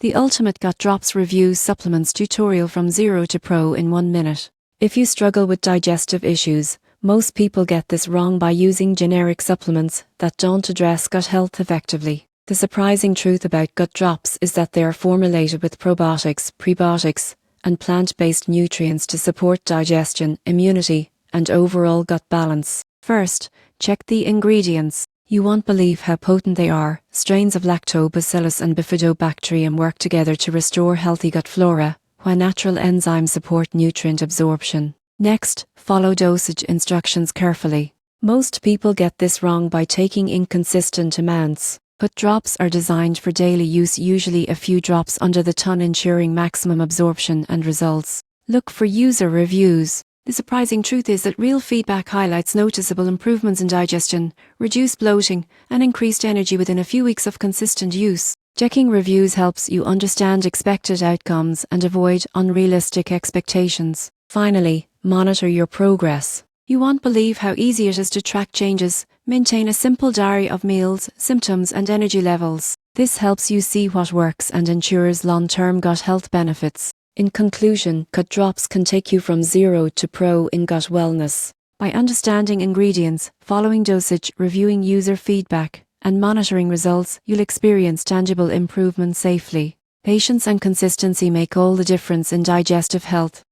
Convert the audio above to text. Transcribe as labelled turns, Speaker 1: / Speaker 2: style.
Speaker 1: The Ultimate Gut Drops Reviews Supplements Tutorial from Zero to Pro in 1 minute. If you struggle with digestive issues, most people get this wrong by using generic supplements that don't address gut health effectively. The surprising truth about gut drops is that they are formulated with probiotics, prebiotics, and plant-based nutrients to support digestion, immunity, and overall gut balance. First, check the ingredients. You won't believe how potent they are. Strains of Lactobacillus and Bifidobacterium work together to restore healthy gut flora, while natural enzymes support nutrient absorption. Next, follow dosage instructions carefully. Most people get this wrong by taking inconsistent amounts. Gut drops are designed for daily use, usually a few drops under the tongue, ensuring maximum absorption and results. Look for user reviews. The surprising truth is that real feedback highlights noticeable improvements in digestion, reduced bloating, and increased energy within a few weeks of consistent use. Checking reviews helps you understand expected outcomes and avoid unrealistic expectations. Finally, monitor your progress. You won't believe how easy it is to track changes. Maintain a simple diary of meals, symptoms, and energy levels. This helps you see what works and ensures long-term gut health benefits. In conclusion, Gut Drops can take you from zero to pro in gut wellness. By understanding ingredients, following dosage, reviewing user feedback, and monitoring results, you'll experience tangible improvements safely. Patience and consistency make all the difference in digestive health.